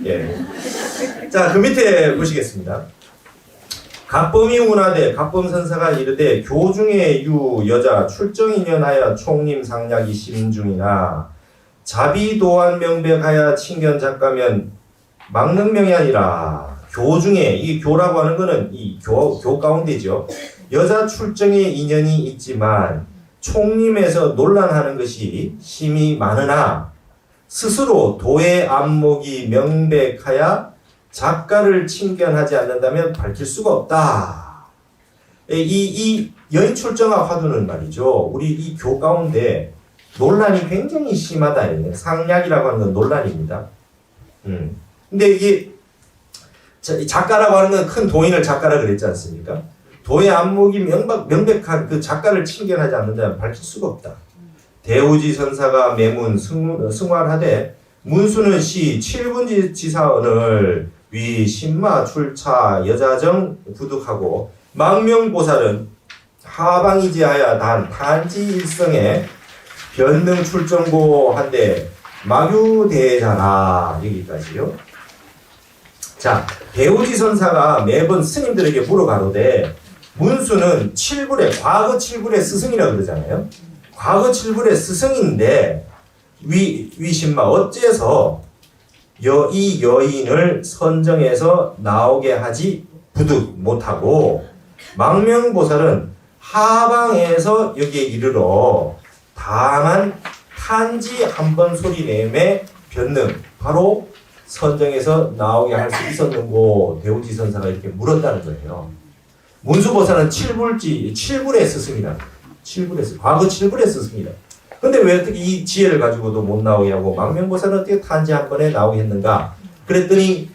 예. 자, 그 밑에 보시겠습니다. 갑범이 운하되 갑범선사가 이르되 교중의 유 여자 출정인연하여 총림 상략이 심중이나 자비도안 명백하여 친견 작가면 막능명이 아니라 교중에, 이 교라고 하는 거는 이 교 가운데죠. 여자 출정의 인연이 있지만 총림에서 논란하는 것이 심히 많으나 스스로 도의 안목이 명백하여 작가를 친견하지 않는다면 밝힐 수가 없다. 이 여인 출정과 화두는 말이죠. 우리 이 교 가운데 논란이 굉장히 심하다. 상략이라고 하는 건 논란입니다. 근데 이게 작가라고 하는 건 큰 도인을 작가라 그랬지 않습니까? 도의 안목이 명백한 그 작가를 친견하지 않는다면 밝힐 수가 없다. 대우지 선사가 매문 승활하되 문수는 시 7분 지사언을 위 신마 출차 여자정 부득하고 망명보살은 하방이지하여 단 탄지 일성에 변능 출정고 한데 마규대자라. 여기까지요. 자, 대우지 선사가 매번 스님들에게 물어가로되 문수는 7불의 과거 7불의 스승이라고 그러잖아요. 과거 7불의 스승인데 위신마 어째서 이 여인을 선정해서 나오게 하지 부득 못하고 망명보살은 하방에서 여기에 이르러 다만 탄지 한 번 소리 내매 변능 바로 선정해서 나오게 할 수 있었는고 대우지 선사가 이렇게 물었다는 거예요. 문수보살은 7불의 스승이다. 과거 7불의 스승이다. 근데 왜 어떻게 이 지혜를 가지고도 못 나오게 하고 망명보살은 어떻게 탄지 한 번에 나오게 했는가? 그랬더니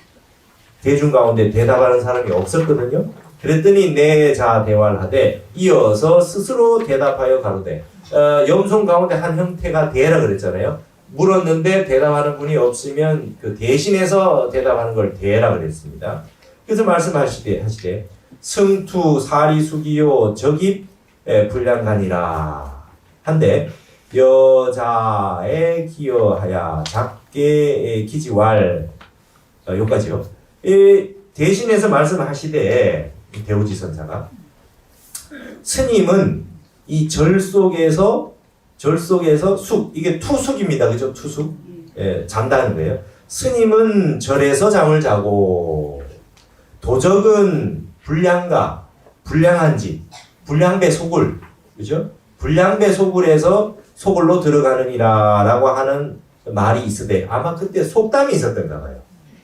대중 가운데 대답하는 사람이 없었거든요. 그랬더니 내자 대화를 하되 이어서 스스로 대답하여 가로되 염송 가운데 한 형태가 대라 그랬잖아요. 물었는데 대답하는 분이 없으면 그 대신해서 대답하는 걸 대라 그랬습니다. 그래서 말씀하시되 승투 사리수기요 적입 불량간이라 한데 여자에 기여하여 작게 기지왈 요까지요. 대신해서 말씀하시되 대우지 선사가 스님은 이 절 속에서 숙 이게 투숙입니다. 그죠? 투숙 잔다는 거예요. 스님은 절에서 잠을 자고 도적은 불량가 불량한 집 불량배 소굴 그죠? 불량배 소굴에서 소굴로 들어가느니라 라고 하는 말이 있으되 아마 그때 속담이 있었던가 봐요.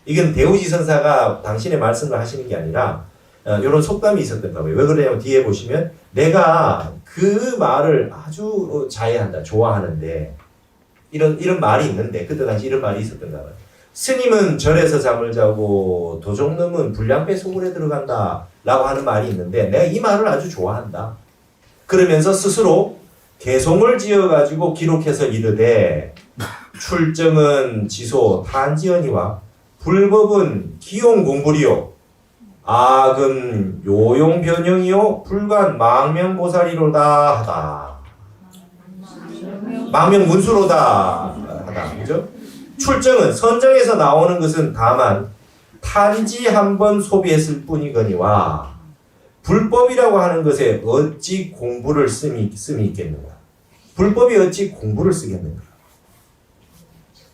이건 대우지 선사가 당신의 말씀을 하시는 게 아니라 이런 속담이 있었던가 봐요. 왜 그러냐면 뒤에 보시면 내가 그 말을 아주 자해한다, 좋아하는데 이런 말이 있는데 그때 당시 이런 말이 있었던가 봐요. 스님은 절에서 잠을 자고 도적놈은 불량배 소굴에 들어간다 라고 하는 말이 있는데 내가 이 말을 아주 좋아한다. 그러면서 스스로 개송을 지어가지고 기록해서 이르되 출정은 지소 탄지언이와 불법은 기용공불이요 악은 요용변형이요 불관 망명보살이로다 하다. 망명문수로다 하다. 그죠? 출정은 선정에서 나오는 것은 다만 탄지 한 번 소비했을 뿐이거니와 불법이라고 하는 것에 어찌 공부를 씀이 있겠는가? 불법이 어찌 공부를 쓰겠는가?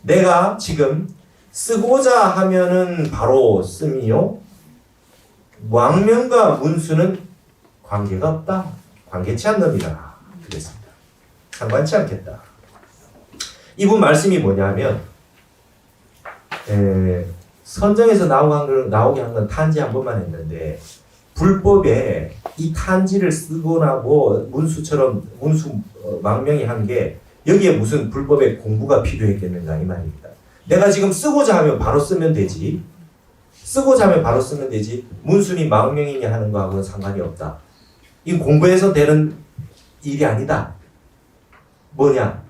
내가 지금 쓰고자 하면은 바로 씀이요. 왕명과 문수는 관계가 없다. 관계치 않느니라. 그랬습니다. 상관치 않겠다. 이분 말씀이 뭐냐면 선정에서 나오게 한 건 탄지 한 번만 했는데 불법에 이 탄지를 쓰거나 뭐 문수 망명이 한 게 여기에 무슨 불법의 공부가 필요했겠는가 이 말입니다. 내가 지금 쓰고자 하면 바로 쓰면 되지. 문순이 망명이냐 하는 거하고는 상관이 없다. 이 공부해서 되는 일이 아니다. 뭐냐?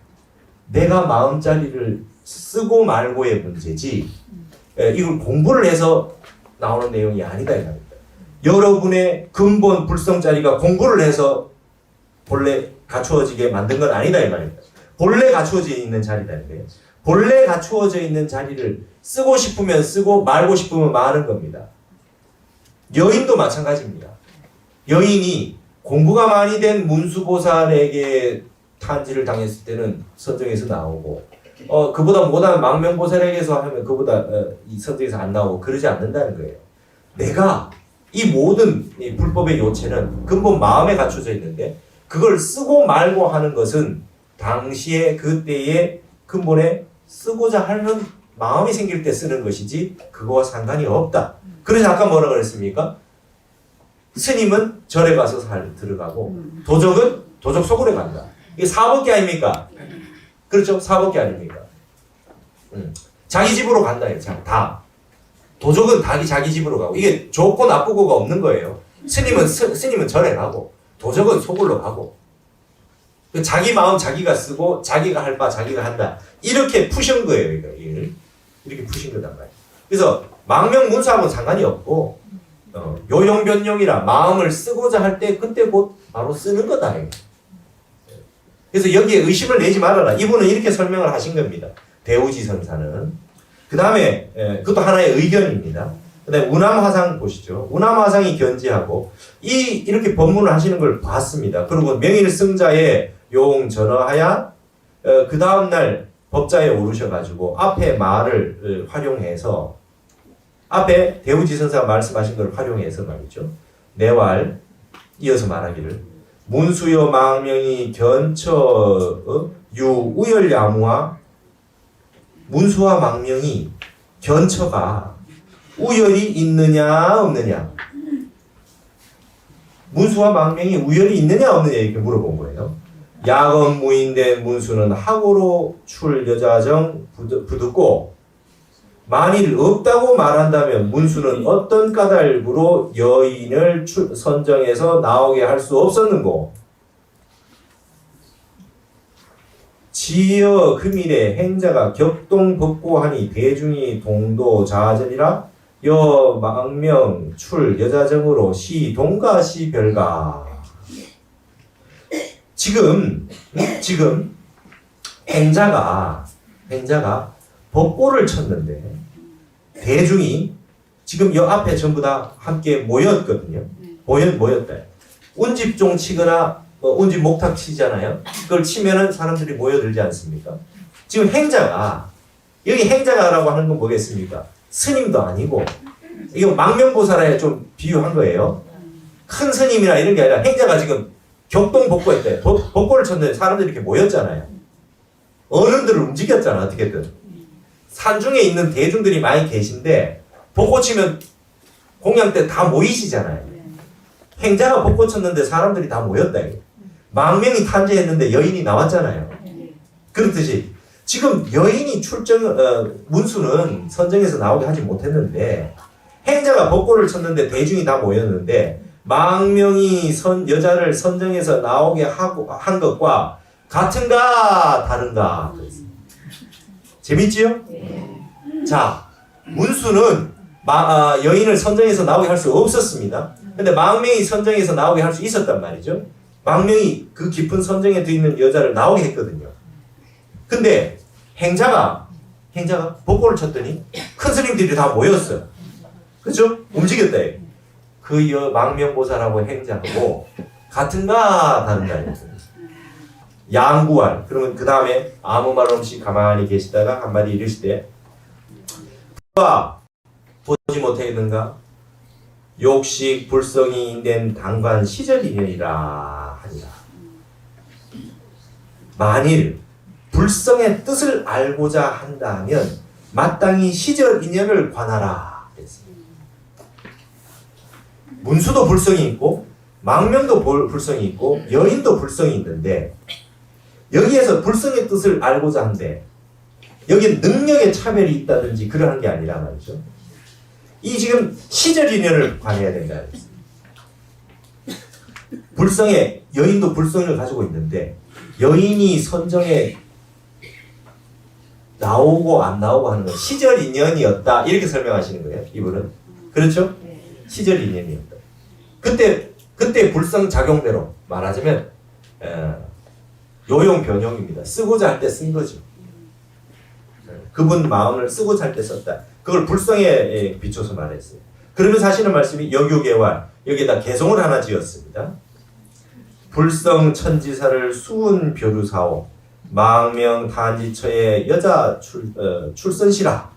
내가 마음자리를 쓰고 말고의 문제지. 이걸 공부를 해서 나오는 내용이 아니다 이 말입니다. 여러분의 근본 불성자리가 공부를 해서 본래 갖추어지게 만든 건 아니다 이 말입니다. 본래 갖추어져 있는 자리라는 거예요. 본래 갖추어져 있는 자리를 쓰고 싶으면 쓰고 말고 싶으면 마는 겁니다. 여인도 마찬가지입니다. 여인이 공부가 많이 된 문수보살에게 탄지를 당했을 때는 선정에서 나오고 그보다 못한 망명보살에게서 하면 그보다 이 선정에서 안 나오고 그러지 않는다는 거예요. 내가 이 모든 이 불법의 요체는 근본 마음에 갖춰져 있는데 그걸 쓰고 말고 하는 것은 당시에 그때의 근본에 쓰고자 하는 마음이 생길 때 쓰는 것이지 그거와 상관이 없다. 그래서 아까 뭐라 그랬습니까? 스님은 절에 가서 들어가고 도적은 도적 속으로 간다. 이게 사법계 아닙니까? 그렇죠? 사법계 아닙니까? 자기 집으로 간다. 다. 도적은 자기 집으로 가고 이게 좋고 나쁘고가 없는 거예요. 스님은 절에 가고 도적은 속으로 가고 자기 마음 자기가 쓰고 자기가 할 바 자기가 한다. 이렇게 푸신 거예요. 이렇게 푸신 거단 말이에요. 그래서 망명문수하고는 상관이 없고 요용변용이라 마음을 쓰고자 할 때 그때 곧 바로 쓰는 거다. 그래서 여기에 의심을 내지 말아라. 이분은 이렇게 설명을 하신 겁니다. 대우지선사는. 그 다음에 그것도 하나의 의견입니다. 그 다음에 운암화상 보시죠. 운암화상이 견지하고 이렇게 법문을 하시는 걸 봤습니다. 그리고 명일승자의 용 전어하야 그 다음날 법자에 오르셔가지고 앞에 말을 활용해서 앞에 대우지선사가 말씀하신 걸 활용해서 말이죠. 내왈 이어서 말하기를 문수여 망명이 견처 유우열야무와 문수와 망명이 견처가 우열이 있느냐 없느냐 문수와 망명이 우열이 있느냐 없느냐 이렇게 물어본 거예요. 야건 무인된 문수는 학으로 출 여자정 부듣고 만일 없다고 말한다면 문수는 어떤 까닭으로 여인을 선정해서 나오게 할 수 없었는고 지여 금일에 행자가 격동법고하니 대중이 동도 자전이라 여 망명 출 여자정으로 시 동가 시 별가 지금 행자가 법고를 쳤는데 대중이 지금 여 앞에 전부 다 함께 모였거든요. 모였다. 운집종 치거나 운집 목탁 치잖아요. 그걸 치면은 사람들이 모여들지 않습니까? 지금 행자가 여기 행자가라고 하는 건 뭐겠습니까? 스님도 아니고 이거 망명보살에 좀 비유한 거예요. 큰 스님이나 이런 게 아니라 행자가 지금 격동복고했대. 복고를 쳤는데 사람들이 이렇게 모였잖아요. 어른들을 움직였잖아. 어떻게든 산중에 있는 대중들이 많이 계신데 복고 치면 공양 때 다 모이시잖아요. 행자가 복고 쳤는데 사람들이 다 모였다. 망명이 탄재했는데 여인이 나왔잖아요. 그렇듯이 지금 여인이 문수는 선정에서 나오게 하지 못했는데 행자가 복고를 쳤는데 대중이 다 모였는데 망명이 여자를 선정해서 나오게 한 것과 같은가 다른가. 재밌지요? 자, 문수는 여인을 선정해서 나오게 할 수 없었습니다. 근데 망명이 선정해서 나오게 할 수 있었단 말이죠. 망명이 그 깊은 선정에 들어있는 여자를 나오게 했거든요. 근데 행자가 복고를 쳤더니 큰 스님들이 다 모였어요. 그죠? 움직였다. 그 망명보살하고 행자하고 같은가 다른가. 양구할. 그러면 그 다음에 아무 말 없이 가만히 계시다가 한마디 이르시되 봐 보지 못하겠는가? 욕식 불성이 인된 당관 시절 인연이라 하니라. 만일 불성의 뜻을 알고자 한다면 마땅히 시절 인연을 관하라. 문수도 불성이 있고 망명도 불성이 있고 여인도 불성이 있는데 여기에서 불성의 뜻을 알고자 한데 여기 능력의 차별이 있다든지 그러한 게 아니라 말이죠. 이 지금 시절 인연을 관해야 된다. 불성의 여인도 불성을 가지고 있는데 여인이 선정에 나오고 안 나오고 하는 건 시절 인연이었다. 이렇게 설명하시는 거예요. 이분은. 그렇죠? 시절 인연이었다. 그때 불성 작용대로 말하자면 요용 변용입니다. 쓰고자 할 때 쓴 거죠. 그분 마음을 쓰고 살 때 썼다. 그걸 불성에 비춰서 말했어요. 그러면서 하시는 말씀이 역유개활, 여기에다 개성을 하나 지었습니다. 불성 천지사를 수운 벼루사오 망명 단지처의 여자 출선시라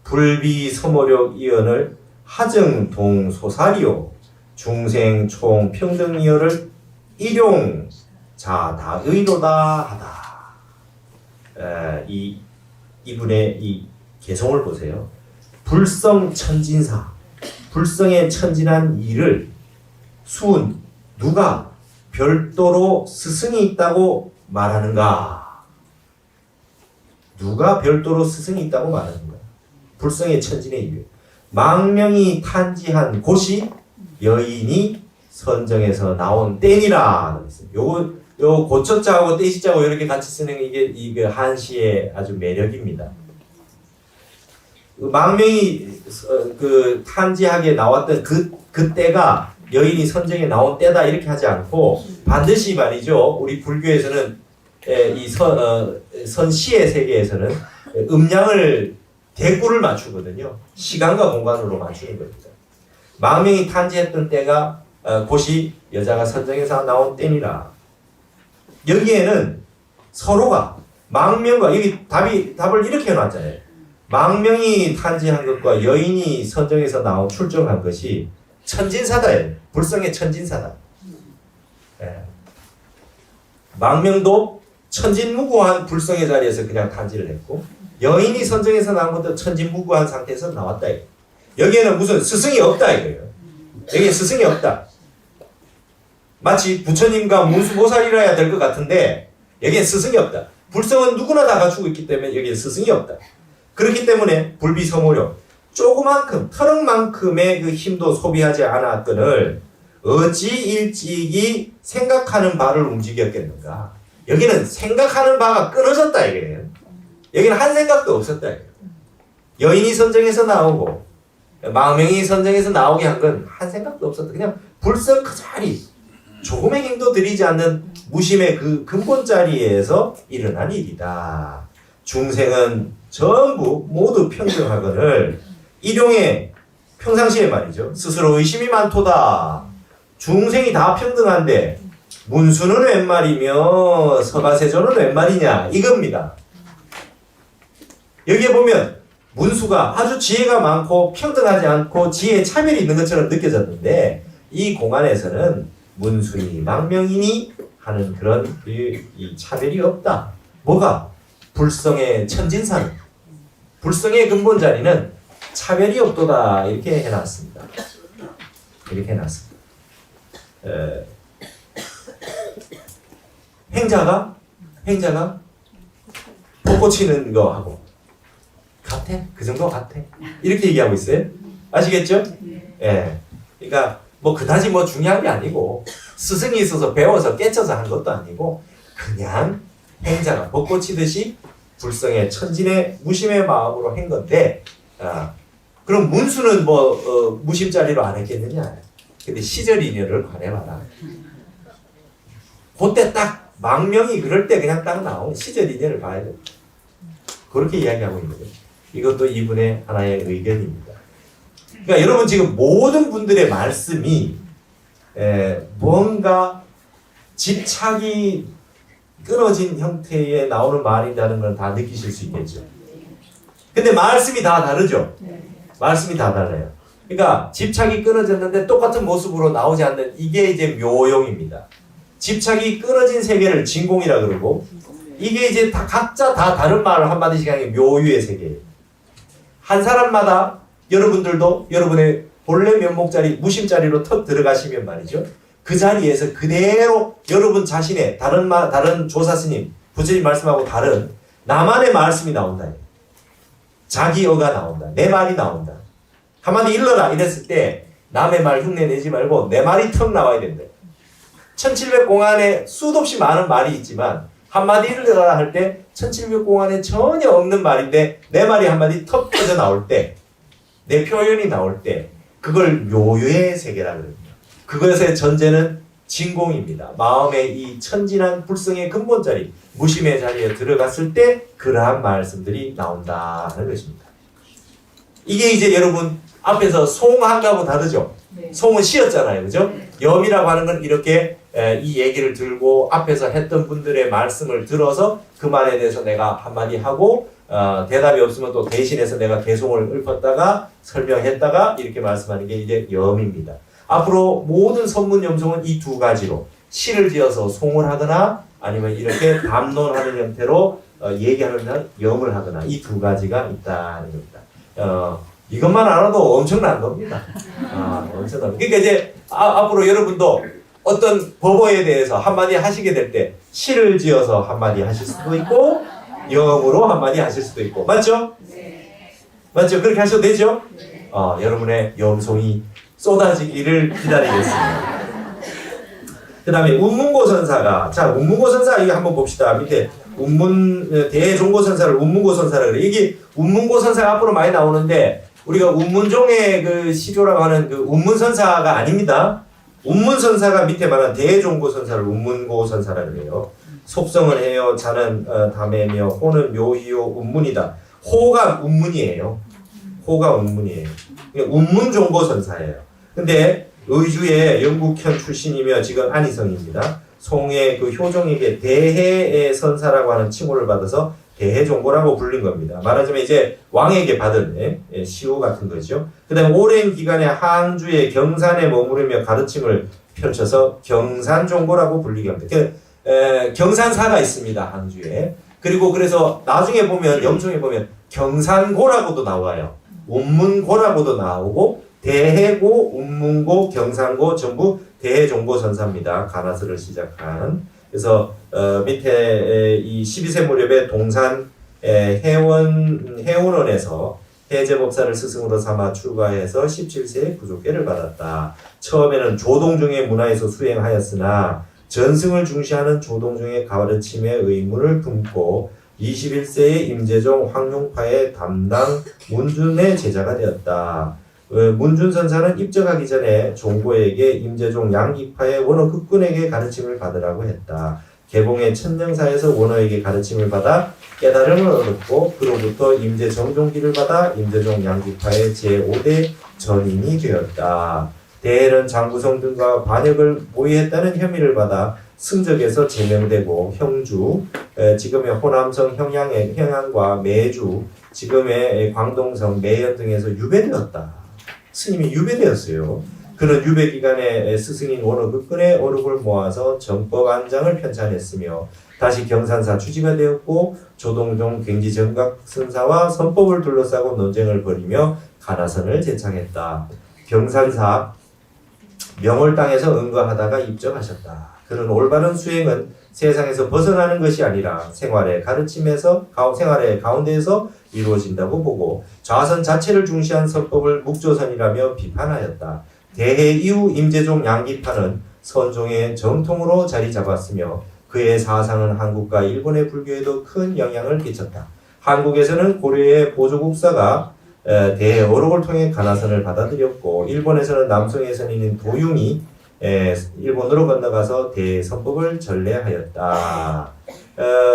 불비 서모력 이언을 하정 동소사리오 중생 총 평등이어를 일용 자다의로다 하다. 이분의 이 개성을 보세요. 불성 천진사, 불성에 천진한 일을 수은 누가 별도로 스승이 있다고 말하는가? 누가 별도로 스승이 있다고 말하는가? 불성의 천진의 일. 망명이 탄지한 곳이 여인이 선정에서 나온 땐이라. 요 고초자하고 떼시자고 이렇게 같이 쓰는 이게 한시의 아주 매력입니다. 망명이 탄지하게 나왔던 그 때가 여인이 선정에 나온 때다 이렇게 하지 않고 반드시 말이죠. 우리 불교에서는 이 선시의 세계에서는 음양을 대꾸를 맞추거든요. 시간과 공간으로 맞추는 겁니다. 망명이 탄지했던 때가 곳이 여자가 선정에서 나온 때니라. 여기에는 서로가 망명과 여기 답을 이렇게 해놨잖아요. 망명이 탄지한 것과 여인이 선정에서 출정한 것이 천진사다예요. 불성의 천진사다. 예. 망명도 천진무구한 불성의 자리에서 그냥 탄지를 했고 여인이 선정에서 나온 것도 천진무구한 상태에서 나왔다. 여기에는 무슨 스승이 없다 이거예요. 여기에 스승이 없다. 마치 부처님과 문수보살이라야 될 것 같은데 여기에 스승이 없다. 불성은 누구나 다 갖추고 있기 때문에 여기에 스승이 없다. 그렇기 때문에 불비서모력 조그만큼 터럭만큼의 그 힘도 소비하지 않았거늘 어찌 일찍이 생각하는 바를 움직였겠는가. 여기는 생각하는 바가 끊어졌다 이거예요. 여기는 한 생각도 없었다 이거예요. 여인이 선정에서 나오고 망명이 선정에서 나오게 한 건 한 생각도 없었다. 그냥 불성 그 자리 조금의 힘도 들이지 않는 무심의 그 근본 자리에서 일어난 일이다. 중생은 전부 모두 평등하거늘 일용의 평상시에 말이죠. 스스로 의심이 많도다. 중생이 다 평등한데 문수는 웬 말이며 서가세조는 웬 말이냐 이겁니다. 여기에 보면 문수가 아주 지혜가 많고 평등하지 않고 지혜에 차별이 있는 것처럼 느껴졌는데 이 공안에서는 문수니 망명이니 하는 그런 이 차별이 없다. 뭐가? 불성의 천진사는 불성의 근본 자리는 차별이 없도다 이렇게 해놨습니다. 이렇게 해놨습니다. 행자가 벚꽃 치는 거 하고 같아? 그 정도 같아? 이렇게 얘기하고 있어요. 아시겠죠? 예. 그러니까 뭐 그다지 뭐 중요한 게 아니고 스승이 있어서 배워서 깨쳐서 한 것도 아니고 그냥 행자가 벚꽃 치듯이 불성의 천진의 무심의 마음으로 한 건데 그럼 문수는 무심자리로 안 했겠느냐? 근데 시절인연을 관해봐라. 그때 딱 망명이 그럴 때 그냥 딱 나온 시절인연을 봐야 돼. 그렇게 이야기하고 있는 거예요. 이것도 이분의 하나의 의견입니다. 그러니까 여러분 지금 모든 분들의 말씀이 뭔가 집착이 끊어진 형태에 나오는 말이라는 걸 다 느끼실 수 있겠죠. 근데 말씀이 다 다르죠. 말씀이 다 달라요. 그러니까 집착이 끊어졌는데 똑같은 모습으로 나오지 않는 이게 이제 묘용입니다. 집착이 끊어진 세계를 진공이라 그러고 이게 이제 다 각자 다 다른 말을 한마디씩 하는 게 묘유의 세계예요. 한 사람마다 여러분들도 여러분의 본래 면목자리 무심자리로 턱 들어가시면 말이죠. 그 자리에서 그대로 여러분 자신의 다른 조사스님 부처님 말씀하고 다른 나만의 말씀이 나온다. 자기어가 나온다. 내 말이 나온다. 한마디 일러라 이랬을 때 남의 말 흉내 내지 말고 내 말이 턱 나와야 된다. 1700공안에 수도 없이 많은 말이 있지만 한마디 일러라 할 때 1700공안에 전혀 없는 말인데 내 말이 한마디 턱 터져 나올 때 내 표현이 나올 때 그걸 묘유의 세계라고 합니다. 그것의 전제는 진공입니다. 마음의 이 천진한 불성의 근본 자리, 무심의 자리에 들어갔을 때 그러한 말씀들이 나온다는 것입니다. 이게 이제 여러분 앞에서 송한가하고 다르죠? 네. 송은 시였잖아요. 그죠? 네. 염이라고 하는 건 이렇게 이 얘기를 들고 앞에서 했던 분들의 말씀을 들어서 그 말에 대해서 내가 한마디 하고 대답이 없으면 또 대신해서 내가 개송을 읊었다가 설명했다가 이렇게 말씀하는 게 이제 염입니다. 앞으로 모든 선문 염송은 이 두 가지로 시를 지어서 송을 하거나 아니면 이렇게 담론하는 형태로 얘기하는 염을 하거나 이 두 가지가 있다는 겁니다. 이것만 알아도 엄청난 겁니다. 엄청납니다. 그러니까 이제 앞으로 여러분도 어떤 법어에 대해서 한마디 하시게 될 때 시를 지어서 한마디 하실 수도 있고 염으로 한마디 하실 수도 있고 맞죠? 네. 맞죠? 그렇게 하셔도 되죠? 네. 여러분의 염송이 쏟아지기를 기다리겠습니다. 그 다음에 운문고선사가 운문고선사 이거 한번 봅시다. 밑에 대종고선사를 운문고선사라 그래. 이게 운문고선사가 앞으로 많이 나오는데 우리가 운문종의 그 시조라고 하는 그 운문선사가 아닙니다. 운문선사가 밑에 말한 대종고선사를 운문고선사라 그래요. 속성은 해요, 자는 담에며 호는 묘희요 운문이다. 호가 운문이에요. 호가 운문이에요. 운문종고선사예요. 근데 의주의 영국현 출신이며 지금 안희성입니다. 송의 그 효종에게 대해의 선사라고 하는 칭호를 받아서 대해종고라고 불린 겁니다. 말하자면 이제 왕에게 받은 시호 같은 거죠. 그 다음에 오랜 기간에 항주의 경산에 머무르며 가르침을 펼쳐서 경산종고라고 불리게 합니다. 경산사가 있습니다. 항주에. 그리고 그래서 나중에 보면 염송에 보면 경산고라고도 나와요. 운문고라고도 나오고 대해고, 운문고, 경산고 전부 대해종고 선사입니다. 가나서를 시작한. 그래서 밑에 이 12세 무렵에 동산 해원원에서 해제법사를 스승으로 삼아 출가해서 17세에 구족계를 받았다. 처음에는 조동중의 문화에서 수행하였으나 전승을 중시하는 조동중의 가르침의 의무를 품고 21세에 임재종 황룡파의 담당 문준의 제자가 되었다. 문준 선사는 입적하기 전에 종고에게 임재종 양기파의 원어 극군에게 가르침을 받으라고 했다. 개봉의 천령사에서 원어에게 가르침을 받아 깨달음을 얻었고 그로부터 임재정종기를 받아 임재종 양기파의 제5대 전인이 되었다. 대해는 장구성 등과 반역을 모의했다는 혐의를 받아 승적에서 제명되고 형주, 지금의 호남성 형양과 매주, 지금의 광동성 매연 등에서 유배되었다. 스님이 유배되었어요. 그는 유배 기간에 스승인 원어극근의 어록을 모아서 정법 안장을 편찬했으며 다시 경산사 추지가 되었고 조동종 갱지정각 선사와 선법을 둘러싸고 논쟁을 벌이며 가나선을 제창했다. 경산사 명월 땅에서 응거하다가 입적하셨다. 그는 올바른 수행은 세상에서 벗어나는 것이 아니라 생활의 가운데에서 이루어진다고 보고 좌선 자체를 중시한 선법을 묵조선이라며 비판하였다. 대해 이후 임재종 양기파는 선종의 정통으로 자리 잡았으며 그의 사상은 한국과 일본의 불교에도 큰 영향을 끼쳤다. 한국에서는 고려의 보조국사가 대해 어록을 통해 가나선을 받아들였고 일본에서는 남성의 선인인 도융이 일본으로 건너가서 대선법을 전래하였다.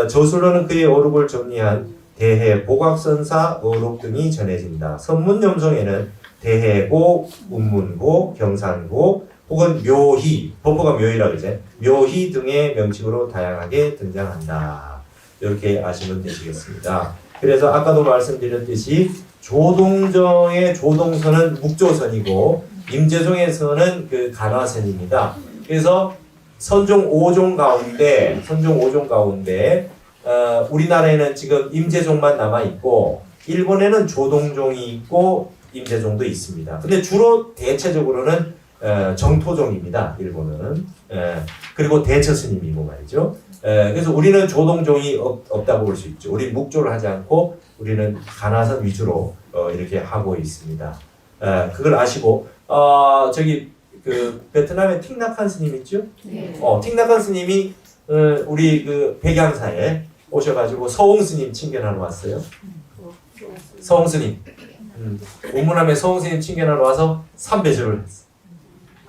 저술로는 그의 어록을 정리한 대해 보각선사 어록 등이 전해진다. 선문염송에는 대해고, 운문고, 경산고 혹은 묘희, 법보가 묘희라고 이제 묘희 등의 명칭으로 다양하게 등장한다. 이렇게 아시면 되시겠습니다. 그래서 아까도 말씀드렸듯이 조동정의 조동선은 묵조선이고 임재종에서는 그 간화선입니다. 그래서 선종 5종 가운데 우리나라에는 지금 임재종만 남아 있고 일본에는 조동종이 있고 임재종도 있습니다. 근데 주로 대체적으로는 정토종입니다. 일본은 그리고 대처스님이고 말이죠. 그래서 우리는 조동종이 없다고 볼 수 있죠. 우리 묵조를 하지 않고 우리는 간화선 위주로 이렇게 하고 있습니다. 그걸 아시고 저기 그 베트남의 틱낙한 스님 있죠? 네. 틱낙한 스님이 우리 그 백양사에 오셔가지고 서홍 스님 친견하러 왔어요. 서홍 스님. 오문함에 서홍 스님 친견하러 와서 삼배절을 했어.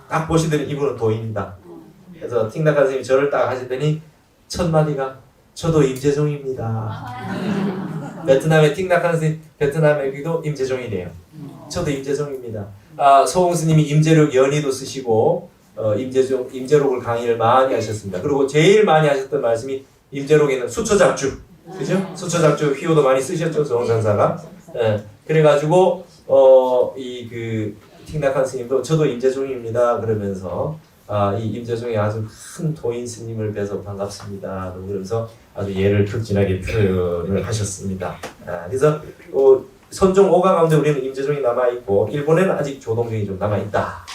딱 보시더니 이분은 도인이다. 그래서 틱낙한 선생님이 저를 딱 하시더니 첫 마디가 저도 임재종입니다. 베트남의 틱낙한 선생님, 베트남에도 임재종이네요. 저도 임재종입니다. 소홍 스님이 임재록 연의도 쓰시고 임재록을 강의를 많이 하셨습니다. 그리고 제일 많이 하셨던 말씀이 임재록에는 수처작주, 그죠? 수처작주 휘호도 많이 쓰셨죠, 소홍 선사가. 예, 그래가지고 이 그 틱낙한 스님도 저도 임재종입니다. 그러면서 이 임재종이 아주 큰 도인 스님을 뵈서 반갑습니다. 그러면서 아주 예를 극진하게 표현을 하셨습니다. 그래서 선종 5가 가운데 우리는 임재종이 남아있고 일본에는 아직 조동종이 좀 남아있다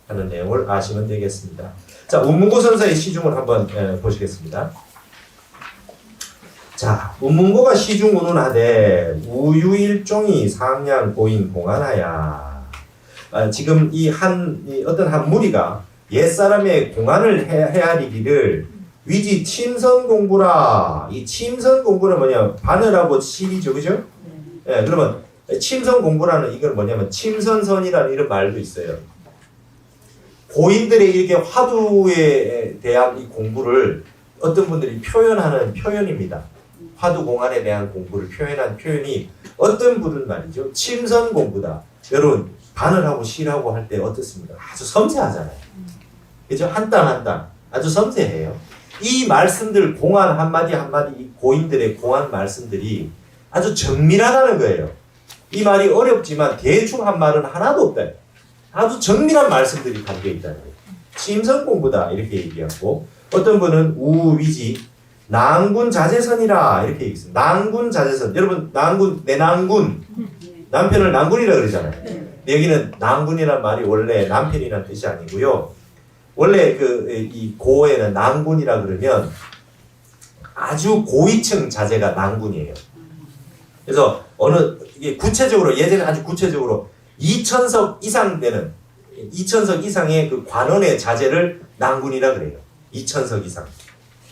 하는 내용을 아시면 되겠습니다. 자, 운문고 선사의 시중을 한번 보시겠습니다. 자, 운문고가 시중운운하되 우유일종이 상량 고인 공안하야. 지금 어떤 한 무리가 옛사람의 공안을 헤아리기를 위지 침선 공부라. 이 침선 공부는 뭐냐? 바늘하고 실이죠, 그죠? 예, 그러면 침선 공부라는 이건 뭐냐면 침선선이라는 이런 말도 있어요. 고인들의 이렇게 화두에 대한 이 공부를 어떤 분들이 표현하는 표현입니다. 화두 공안에 대한 공부를 표현한 표현이 어떤 분은 말이죠. 침선 공부다. 여러분 바늘하고 실하고 할 때 어떻습니까? 아주 섬세하잖아요. 그죠? 한 땀 한 땀 아주 섬세해요. 이 말씀들 공안 한마디 한마디 이 고인들의 공안 말씀들이 아주 정밀하다는 거예요. 이 말이 어렵지만 대충 한 말은 하나도 없다. 아주 정밀한 말씀들이 담겨 있다는 거예요. 침선 공부다 이렇게 얘기하고 어떤 분은 우위지 낭군 자제선이라 이렇게 얘기했습니다. 낭군 자제선. 여러분 낭군 내 낭군 남편을 낭군이라 그러잖아요. 여기는 낭군이란 말이 원래 남편이란 뜻이 아니고요. 원래 이 고에는 낭군이라 그러면 아주 고위층 자제가 낭군이에요. 그래서 이게 구체적으로 예전에 아주 구체적으로 2천석 이상 되는 2천석 이상의 그 관원의 자제를 낭군이라 그래요. 2천석 이상.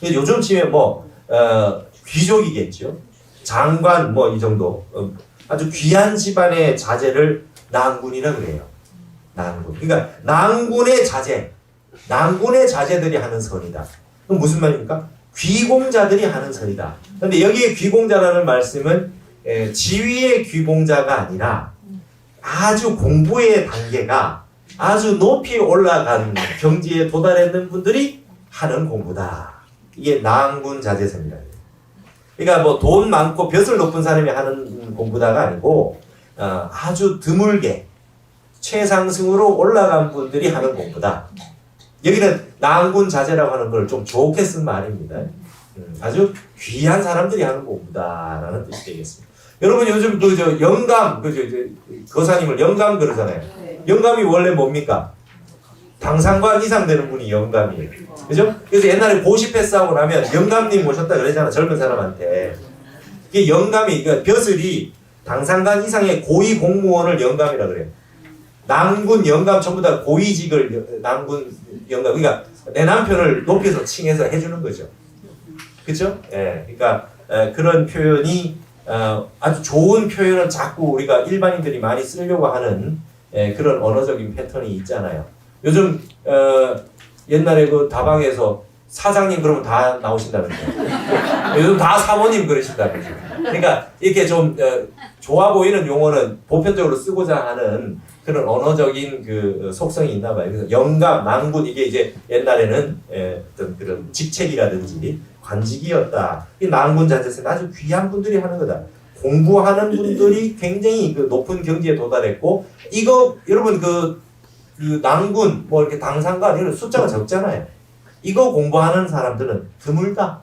요즘 치면 귀족이겠죠. 장관 이 정도 아주 귀한 집안의 자제를 낭군이라 그래요. 낭군. 그러니까 낭군의 자제들이 하는 선이다. 그럼 무슨 말입니까? 귀공자들이 하는 선이다. 그런데 여기에 귀공자라는 말씀은 지위의 귀공자가 아니라 아주 공부의 단계가 아주 높이 올라간 경지에 도달했는 분들이 하는 공부다. 이게 낭군 자제선이라. 그러니까 돈 많고 벼슬 높은 사람이 하는 공부다가 아니고 아주 드물게 최상승으로 올라간 분들이 하는 공부다. 여기는 낭군 자제라고 하는 걸 좀 좋게 쓴 말입니다. 아주 귀한 사람들이 하는 공부다라는 뜻이 되겠습니다. 여러분 요즘 영감 거사님을 영감 그러잖아요. 영감이 원래 뭡니까? 당상관 이상 되는 분이 영감이에요. 그죠? 그래서 옛날에 고시 패스하고 나면 영감님 모셨다 그러잖아. 젊은 사람한테. 이게 영감이 그러니까 벼슬이 당상관 이상의 고위 공무원을 영감이라 그래요. 낭군 영감 전부 다 고위직을 낭군 영감. 그러니까 내 남편을 높여서 칭해서 해주는 거죠. 그렇죠? 예. 그러니까 그런 표현이 아주 좋은 표현을 자꾸 우리가 일반인들이 많이 쓰려고 하는 그런 언어적인 패턴이 있잖아요. 요즘 옛날에 그 다방에서 사장님 그러면 다 나오신다면서요. 요즘 다 사모님 그러신다면서요. 그러니까 이렇게 좀 좋아 보이는 용어는 보편적으로 쓰고자 하는 그런 언어적인 그 속성이 있나 봐요. 그래서 영감, 낭군 이게 이제 옛날에는 어떤 그런 직책이라든지 관직이었다. 이 낭군 자체는 아주 귀한 분들이 하는 거다. 공부하는 분들이 굉장히 그 높은 경지에 도달했고 이거 여러분 그 낭군 이렇게 당상관 이런 숫자가 적잖아요. 이거 공부하는 사람들은 드물다.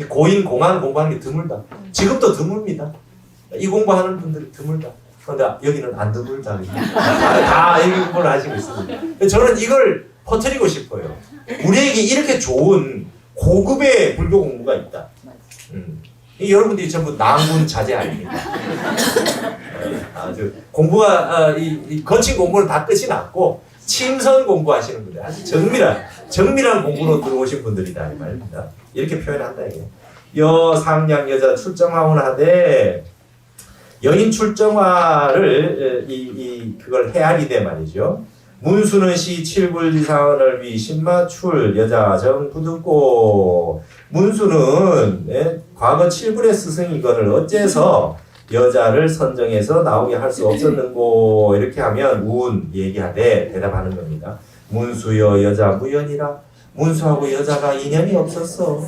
고인 공안 공부하는 게 드물다. 지금도 드뭅니다. 이 공부하는 분들이 드물다. 그런데 여기는 안 드물다. 다 이 공부를 하시고 있습니다. 저는 이걸 퍼뜨리고 싶어요. 우리에게 이렇게 좋은 고급의 불교 공부가 있다. 여러분들이 전부 낭군 자제 아닙니까? 아주 공부가 이 거친 공부는 다 끝이 났고 침선 공부하시는 분들 아주 정밀한 공부로 들어오신 분들이다 이 말입니다. 이렇게 표현한다 이게. 여상량 여자 출정화ውን 하되 여인 출정화를 그걸 헤아리되 말이죠. 문수는 시 칠불지상을 위 신마출 여자정 부득고 문수는 과거 칠불의 스승이거늘 어째서 여자를 선정해서 나오게 할 수 없었는고 이렇게 하면 운 얘기하되 대답하는 겁니다. 문수여 여자 무연이라 문수하고 여자가 인연이 없었어.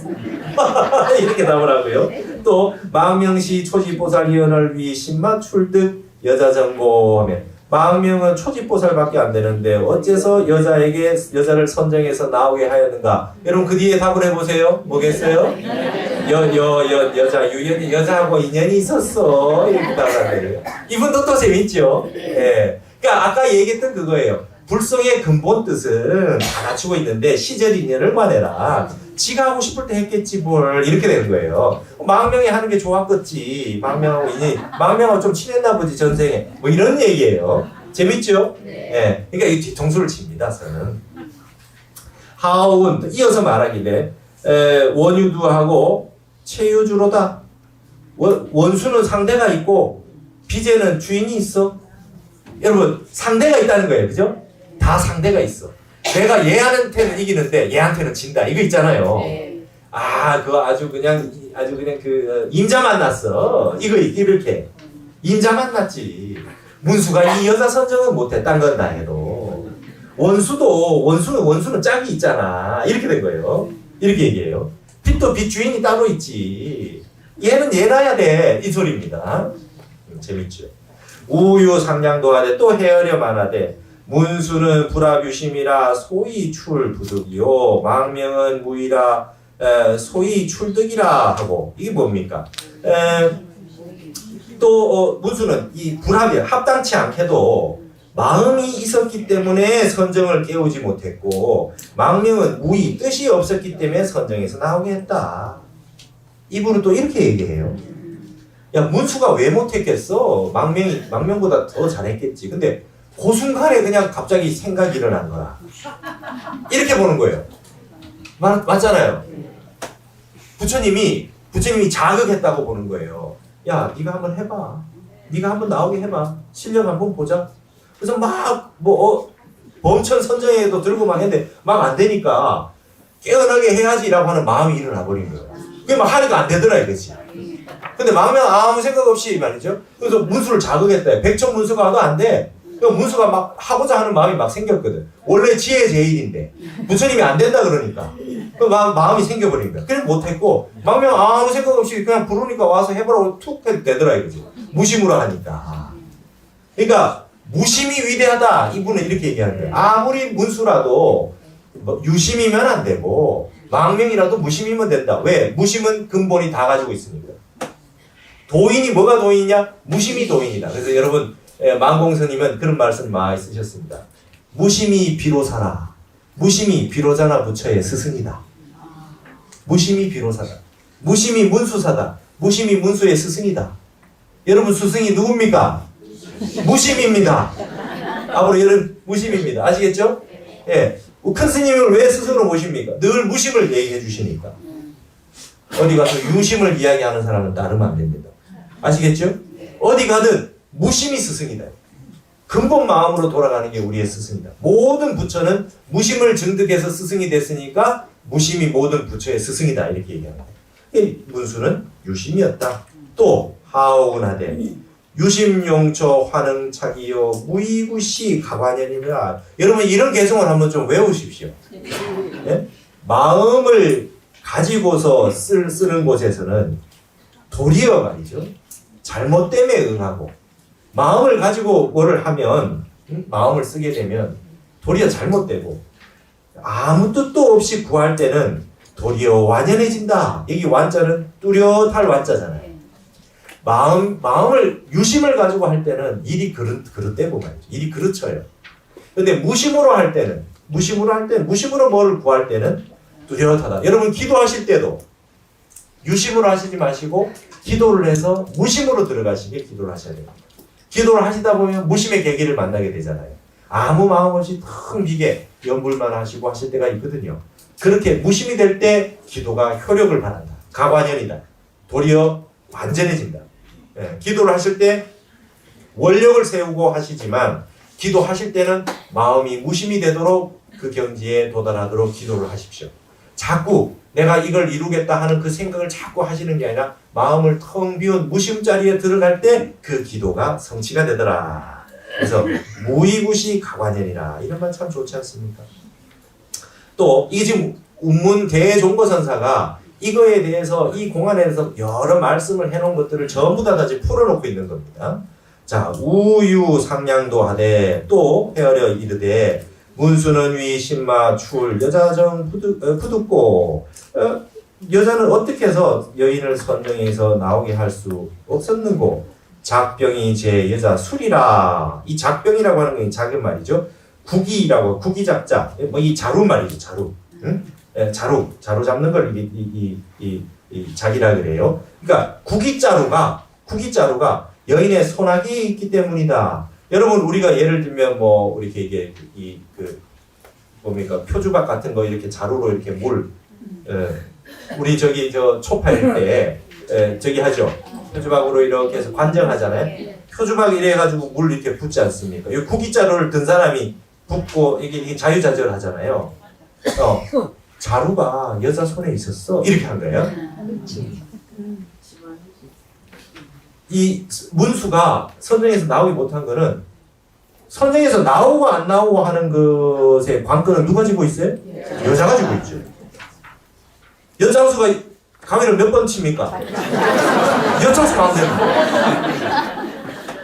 이렇게 답을 하고요. 또 망명시 초지보살위원을 위 신마출득 여자정고 하면 망명은 초지보살밖에 안 되는데 어째서 여자를 선정해서 나오게 하였는가? 여러분 그 뒤에 답을 해보세요. 뭐겠어요? 여자 유연이 여자하고 인연이 있었어. 이렇게 답을 이분도 또 재밌죠. 예. 그러니까 아까 얘기했던 그거예요. 불성의 근본 뜻은 다 갖추고 있는데 시절 인연을 관해라. 지가 하고 싶을 때 했겠지 뭘 이렇게 되는 거예요. 망명이 하는 게 좋았겠지. 망명하고 인연이 망명하고 좀 친했나 보지 전생에. 뭐 이런 얘기예요. 재밌죠? 네. 그러니까 이 뒤통수를 칩니다. 저는. 하운 이어서 말하기를 원유두하고 체유주로다. 원수는 상대가 있고 비제는 주인이 있어. 여러분 상대가 있다는 거예요. 그죠? 다 상대가 있어. 내가 얘한테는 이기는데 얘한테는 진다. 이거 있잖아요. 아, 그거 아주 그냥 그 임자 만났어. 이거 이렇게 임자 만났지. 문수가 이 여자 선정은 못해. 딴 건 다 해도 원수는 짝이 있잖아. 이렇게 된 거예요. 이렇게 얘기해요. 빚도 빚 주인이 따로 있지. 얘는 얘라야 돼. 이 소리입니다. 재밌죠. 우유 상냥도 하되 또 헤아려 말하되 문수는 불합유심이라 소위 출부득이요 망명은 무이라 소위 출득이라 하고 이게 뭡니까? 또 문수는 이 불합이 합당치 않게도 마음이 있었기 때문에 선정을 깨우지 못했고 망명은 무의 뜻이 없었기 때문에 선정해서 나오게 했다. 이분은 또 이렇게 얘기해요. 야 문수가 왜 못했겠어? 망명보다 더 잘했겠지. 근데 그 순간에 그냥 갑자기 생각이 일어난 거야. 이렇게 보는 거예요. 맞잖아요. 부처님이 자극했다고 보는 거예요. 야 네가 한번 해봐. 네가 한번 나오게 해봐. 실력 한번 보자. 그래서 막 범천 선정에도 들고 막 했는데 막 안 되니까 깨어나게 해야지라고 하는 마음이 일어나 버린 거예요. 그게 막 하니까 안 되더라 이거지. 근데 마음에 아무 생각 없이 말이죠. 그래서 문수를 자극했다. 백천 문수가 와도 안 돼. 문수가 막 하고자 하는 마음이 막 생겼거든. 원래 지혜 제일인데 부처님이 안 된다 그러니까 그 마음이 생겨버린 거야. 그래서 못했고 망명 아무 생각 없이 그냥 부르니까 와서 해보라고 툭 해도 되더라 이거지. 무심으로 하니까. 그러니까 무심이 위대하다. 이분은 이렇게 얘기하는 거예요. 아무리 문수라도 유심이면 안 되고 망명이라도 무심이면 된다. 왜? 무심은 근본이 다 가지고 있으니까. 도인이 뭐가 도인이냐? 무심이 도인이다. 그래서 여러분 만공스님은 그런 말씀 많이 쓰셨습니다. 무심이 비로사라. 무심이 비로자나 부처의 스승이다. 무심이 비로사다. 무심이 문수사다. 무심이 문수의 스승이다. 여러분 스승이 누굽니까? 무심입니다. 앞으로 여러분 무심입니다. 아시겠죠? 예. 큰 스님을 왜 스승으로 모십니까? 늘 무심을 얘기해 주시니까. 어디 가서 유심을 이야기하는 사람은 따르면 안 됩니다. 아시겠죠? 어디 가든 무심이 스승이다. 근본 마음으로 돌아가는 게 우리의 스승이다. 모든 부처는 무심을 증득해서 스승이 됐으니까 무심이 모든 부처의 스승이다. 이렇게 얘기합니다. 문수는 유심이었다. 또 하오은하되 유심용처 환응차기요 무이구시 가관연이라. 여러분 이런 개성을 한번 좀 외우십시오. 네? 마음을 가지고서 쓰는 곳에서는 도리어 말이죠. 잘못됨에 응하고 마음을 가지고 뭐를 하면 마음을 쓰게 되면 도리어 잘못되고 아무 뜻도 없이 구할 때는 도리어 완연해진다. 여기 완자는 뚜렷할 완자잖아요. 마음을 유심을 가지고 할 때는 일이 그릇되고 말이죠. 일이 그르쳐요. 근데 무심으로 뭐를 구할 때는 뚜렷하다. 여러분 기도하실 때도 유심으로 하시지 마시고 기도를 해서 무심으로 들어가시게 기도를 하셔야 됩니다. 기도를 하시다 보면 무심의 계기를 만나게 되잖아요. 아무 마음 없이 텅 비게 연불만 하시고 하실 때가 있거든요. 그렇게 무심이 될 때 기도가 효력을 발한다. 가관연이다. 도리어 완전해진다. 예, 기도를 하실 때 원력을 세우고 하시지만 기도하실 때는 마음이 무심이 되도록 그 경지에 도달하도록 기도를 하십시오. 자꾸 내가 이걸 이루겠다 하는 그 생각을 자꾸 하시는 게 아니라 마음을 텅 비운 무심 자리에 들어갈 때 그 기도가 성취가 되더라. 그래서 무의구시 가관연이라 이런 말 참 좋지 않습니까? 또 이게 지금 운문 대종거선사가 이거에 대해서 이 공안에 대해서 여러 말씀을 해놓은 것들을 전부 다 지금 풀어놓고 있는 겁니다. 자, 우유 상냥도 하되 또 헤아려 이르되 문수는 위 신마 출 여자정 부득고 여자는 어떻게 해서 여인을 선정해서 나오게 할 수 없었는고 작병이 제 여자 술이라. 이 작병이라고 하는 건 작은 말이죠. 국이라고 국이작자 뭐 이 자루 말이죠. 자루. 응? 자루 잡는 걸 이 작이라 그래요. 그러니까 국이자루가 여인의 손아귀에 있기 때문이다. 여러분 우리가 예를 들면 뭐 이렇게 이게 뭡니까 표주박 같은 거 이렇게 자루로 이렇게 우리 저기 저 초파일 때 저기 하죠. 표주박으로 이렇게 해서 관정하잖아요. 표주박 이래 가지고 물 이렇게 붓지 않습니까? 이 구기자루를 든 사람이 붓고 이게 자유자재를 하잖아요. 자루가 여자 손에 있었어 이렇게 한 거예요. 이 문수가 선정에서 나오지 못한 거는 선정에서 나오고 안 나오고 하는 것의 관건은 누가 지고 있어요? 여자가 지고 있죠. 연장수가 가위를 몇 번 칩니까? 연장수 가운데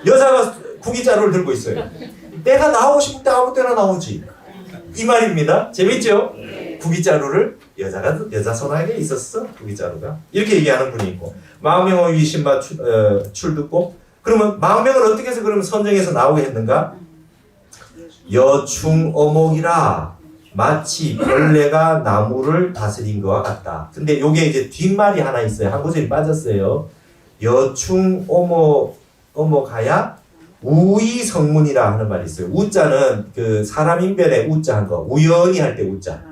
여자가 구기자루를 들고 있어요. 내가 나오고 싶을 때 아무 때나 나오지 이 말입니다. 재밌죠? 구기자루를 여자 손아귀에 있었어. 구기자루가 이렇게 얘기하는 분이 있고 망명의 위신바 출 듣고 그러면 망명을 어떻게 해서 그러면 선정해서 나오게 했는가? 여충 어목이라 마치 벌레가 나무를 다스린 것과 같다. 근데 요게 이제 뒷말이 하나 있어요. 한 구절이 빠졌어요. 여충 어목하야 우의 성문이라 하는 말이 있어요. 우자는 그 사람 인변에 우자 한 거. 우연히 할 때 우자.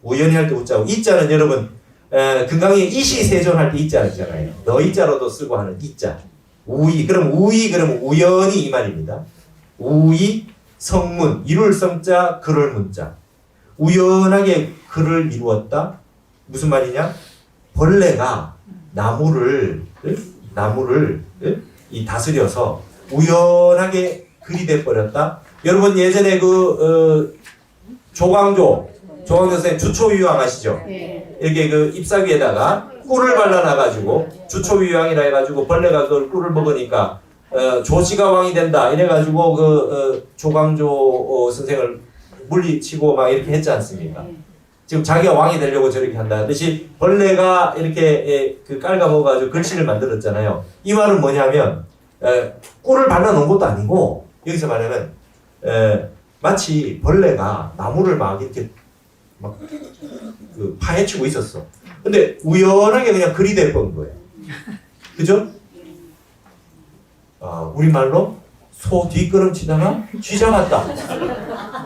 우연히 할 때 우자고 이자는 여러분 금강에 이시세존 할 때 이자 있잖아요. 너 이자로도 쓰고 하는 이자. 우의 그럼 우연히 이 말입니다. 우의 성문 이룰 성자 그럴 문자. 우연하게 글을 이루었다. 무슨 말이냐? 벌레가 나무를 이 다스려서 우연하게 글이 돼 버렸다. 여러분 예전에 조광조 선생님 주초위왕 아시죠? 이렇게 그 잎사귀에다가 꿀을 발라놔가지고 주초위왕이라 해가지고 벌레가 그 꿀을 먹으니까 조씨가 왕이 된다 이래가지고 조광조 선생을 물리치고 막 이렇게 했지 않습니까? 지금 자기가 왕이 되려고 저렇게 한다. 대신 벌레가 이렇게 깔아먹어가지고 글씨를 만들었잖아요. 이 말은 뭐냐면 꿀을 발라놓은 것도 아니고 여기서 말하면 마치 벌레가 나무를 막 이렇게 막 파헤치고 있었어. 근데 우연하게 그냥 글이 돼버린 거예요. 그죠? 우리말로 소 뒷걸음치다가 쥐 잡았다.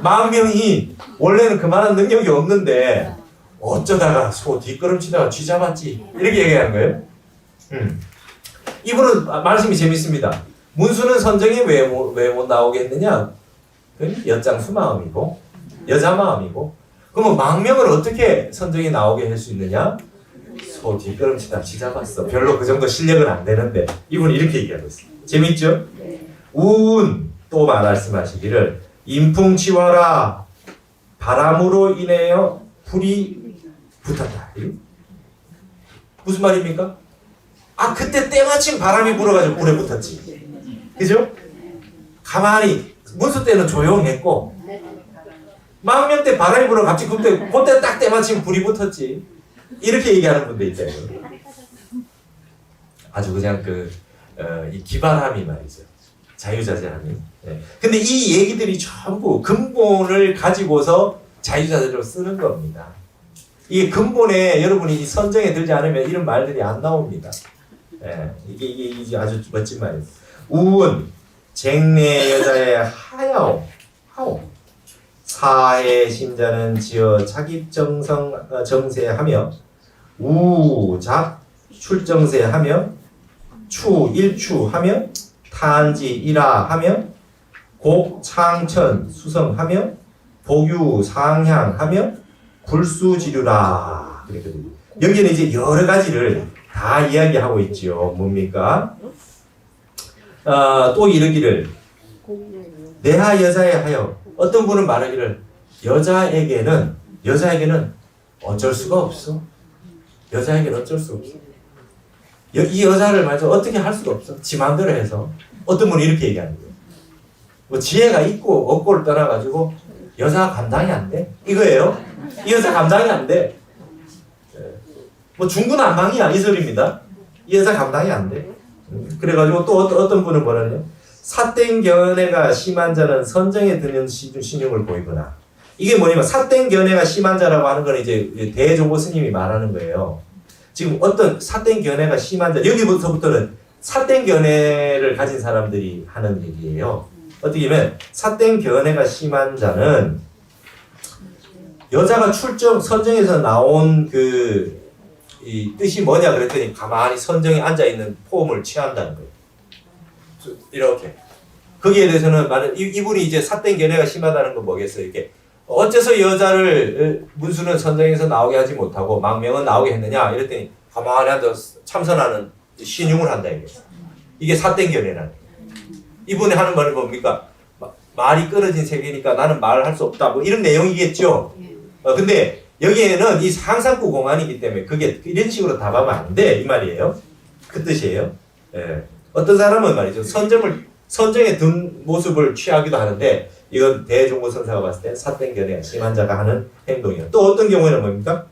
망명이 원래는 그만한 능력이 없는데 어쩌다가 소 뒷걸음치다가 쥐 잡았지 이렇게 얘기하는 거예요. 이분은 말씀이 재밌습니다. 문수는 선정에 왜 못 나오게 했느냐? 엿장수 마음이고 여자 마음이고 그러면 망명을 어떻게 선정에 나오게 할 수 있느냐? 소 뒷걸음치다 쥐 잡았어. 별로 그 정도 실력은 안 되는데 이분은 이렇게 얘기하고 있어요. 재밌죠? 우운 또 말씀하시기를 인풍치와라 바람으로 인하여 불이 붙었다. 무슨 말입니까? 그때 때마침 바람이 불어가지고 불에 붙었지. 그죠? 가만히 문수 때는 조용했고 망명 때 바람이 불어 갑자기 그때 딱 때마침 불이 붙었지. 이렇게 얘기하는 분도 있잖아요. 아주 그냥 이 기발함이 말이죠. 자유자재함이. 근데 이 얘기들이 전부 근본을 가지고서 자유자재로 쓰는 겁니다. 이게 근본에 여러분이 이 선정에 들지 않으면 이런 말들이 안 나옵니다. 이게 아주 멋진 말이에요. 우은 쟁내 여자의 하야오 사해 심자는 지어 자깁정세하며 우작 출정세하며 추 일추하며 탄지 일하하며 곡창천 수성하며 복유상향하며 굴수지류라 그랬거든요. 여기는 이제 여러 가지를 다 이야기하고 있지요. 뭡니까? 또 이르기를 내하 여자에 하여 어떤 분은 말하기를 여자에게는 어쩔 수가 없어. 여자에게는 어쩔 수 없어. 이 여자를 말이죠 어떻게 할 수가 없어. 지 마음대로 해서. 어떤 분은 이렇게 얘기하는 거예요. 뭐 지혜가 있고 없고를 떠나가지고 여자가 감당이 안 돼. 이거예요. 이 여자 감당이 안 돼. 뭐 중구난방이야 이 소리입니다. 이 여자 감당이 안 돼. 그래가지고 또 어떤 분은 뭐냐면 삿된 견해가 심한 자는 선정에 드는 신용을 보이거나 이게 뭐냐면 삿된 견해가 심한 자라고 하는 건 이제 대조고 스님이 말하는 거예요. 지금 어떤 삿된 견해가 심한 자 여기부터는 삿된 견해를 가진 사람들이 하는 얘기예요. 어떻게 보면 삿된 견해가 심한 자는 여자가 선정에서 나온 이 뜻이 뭐냐 그랬더니 가만히 선정에 앉아있는 폼을 취한다는 거예요. 이렇게. 거기에 대해서는 이분이 이제 삿된 견해가 심하다는 건 뭐겠어요? 이렇게 어째서 여자를 문수는 선정에서 나오게 하지 못하고 망명은 나오게 했느냐 이랬더니 가만히 앉아 참선하는 신용을 한다 이게. 이게 삿된 견해라는 거예요. 이분이 하는 말은 뭡니까? 말이 끊어진 세계니까 나는 말을 할 수 없다 뭐 이런 내용이겠죠. 근데 여기에는 이 상상구 공안이기 때문에 그게 이런 식으로 답하면 안 돼 이 말이에요. 그 뜻이에요. 예. 어떤 사람은 말이죠 선정에 든 모습을 취하기도 하는데 이건 대종고 선사가 봤을 때 삿된 견해가 심한 자가 하는 행동이에요. 또 어떤 경우에는 뭡니까?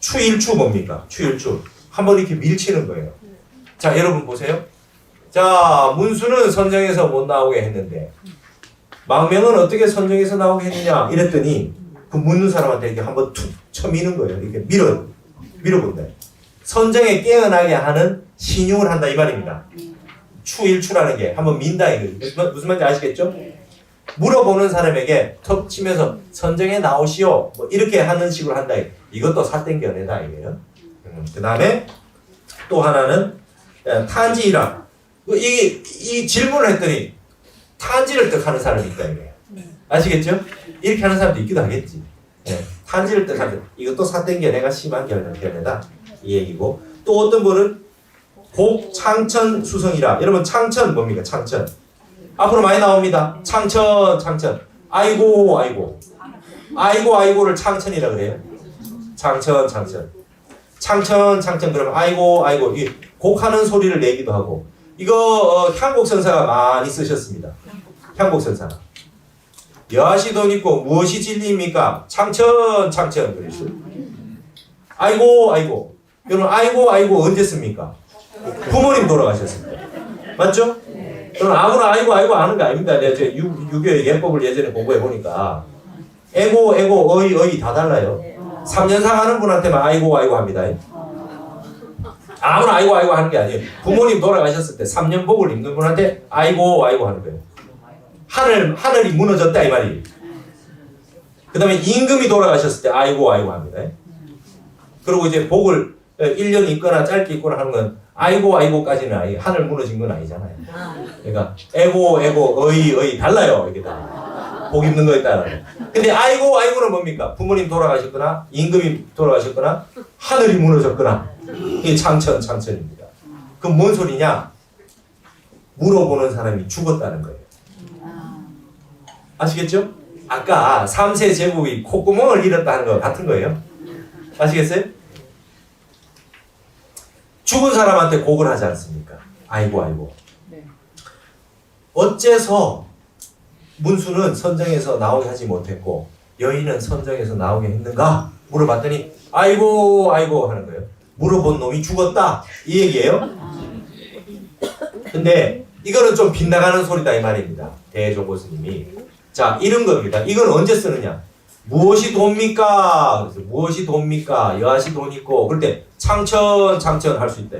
추일추 뭡니까? 추일추 한번 이렇게 밀치는 거예요. 자 여러분 보세요. 자 문수는 선정에서 못 나오게 했는데 망명은 어떻게 선정에서 나오게 했느냐 이랬더니 그 묻는 사람한테 이렇게 한번 툭 쳐미는 거예요. 이렇게 밀어본다. 선정에 깨어나게 하는 신용을 한다 이 말입니다. 추일추라는 게 한번 민다 이거 무슨 말인지 아시겠죠? 물어보는 사람에게 턱 치면서 선정에 나오시오 뭐 이렇게 하는 식으로 한다. 이것도 삿된 견해다 이게요. 그 다음에 또 하나는 탄지이라 이 질문을 했더니 탄지를 뜻하는 사람이 있다 이거예요. 아시겠죠? 이렇게 하는 사람도 있기도 하겠지. 탄지를 뜻하는 이것도 삿된 견해가 심한 견해다 이 얘기고 또 어떤 분은 곡창천 수성이라 여러분 창천 뭡니까? 창천 앞으로 많이 나옵니다. 창천 아이고를 창천이라 그래요. 창천 그러면 아이고 이 곡하는 소리를 내기도 하고 이거 향곡선사가 많이 쓰셨습니다. 향곡선사가 여하시 돈 있고 무엇이 진리입니까? 창천 그러시죠. 아이고 여러분 아이고 언제 씁니까? 부모님 돌아가셨을 때 맞죠? 저는 아무나 아이고 아는 거 아닙니다. 내가 유교의 예법을 예전에 공부해 보니까 애고 어이 다 달라요. 3년상 하는 분한테만 아이고 합니다. 아무나 아이고 하는 게 아니에요. 부모님 돌아가셨을 때 3년 복을 입는 분한테 아이고 하는 거예요. 하늘이 무너졌다 이 말이에요. 그 다음에 임금이 돌아가셨을 때 아이고 합니다. 그리고 이제 복을 1년 있거나 짧게 있거나 하는 건 아이고까지는 아니에요. 하늘 무너진 건 아니잖아요. 그러니까 애고 어이 달라요. 이게 다 복 입는 거에 따라. 근데 아이고는 뭡니까? 부모님 돌아가셨거나 임금이 돌아가셨거나 하늘이 무너졌거나 이게 창천입니다. 그럼 뭔 소리냐? 물어보는 사람이 죽었다는 거예요. 아시겠죠? 아까 3세 제국이 콧구멍을 잃었다는 거 같은 거예요. 아시겠어요? 죽은 사람한테 곡을 하지 않습니까? 아이고. 어째서 문수는 선정에서 나오게 하지 못했고 여인은 선정에서 나오게 했는가? 물어봤더니 아이고 하는 거예요. 물어본 놈이 죽었다 이 얘기예요. 근데 이거는 좀 빗나가는 소리다 이 말입니다. 대종고 스님이 자 이런 겁니다. 이건 언제 쓰느냐? 무엇이 돕니까? 그래서 무엇이 돕니까? 여하시 돈 있고 그럴 때 창천 할 수 있다.